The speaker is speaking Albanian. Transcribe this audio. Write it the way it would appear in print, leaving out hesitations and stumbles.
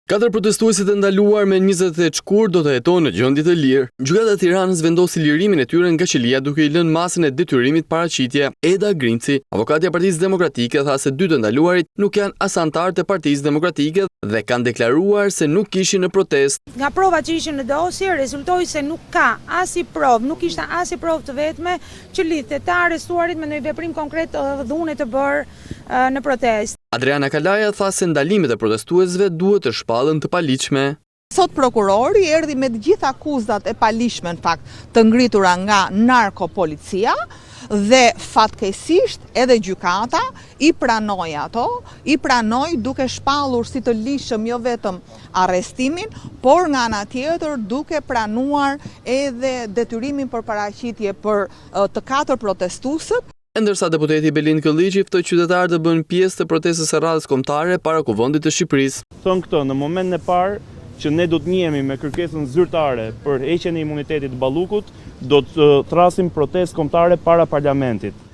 Katër protestuesit e ndaluar me 28 shkurt do të jetojnë në gjendje të lirë. Gjykata e Tiranës vendosi lirimin e tyre nga qelia duke i lënë masën e detyrimit paraqitje. Eda Grimci, avokatja e Partisë Demokratike, tha se dy të ndaluarit nuk janë as anëtarë të Partisë Demokratike dhe kanë deklaruar se nuk kishin në protestë. Nga provat që ishin në dosje, rezultoi se nuk ka as i provë, nuk ishte as i provë të vetme që lidhte të arrestuarit me ndonjë veprim konkret dhune të bërë në protestë. Adriana Kalaja tha se ndalimet e protestuesve duhet të shpallen të paligjshme. Sot prokurori erdhi me të gjitha akuzat e paligjshme në fakt të ngritura nga narkopolicia dhe fatkeqësisht edhe gjykata i pranoi ato, i pranoi duke shpallur si të lishëm jo vetëm arrestimin, por nga ana tjetër duke pranuar edhe detyrimin për paraqitje për të katër protestuesët. Ndërsa deputeti Belin Këlliqi ftoi qytetarët të bëjnë pjesë të protestës së radhës kombëtare para Kuvendit të Shqipërisë. Thon këtë në momentin e parë që ne do të njihemi me kërkesën zyrtare për heqjen e imunitetit të Ballukut, do të thrasim protestë kombëtare para parlamentit.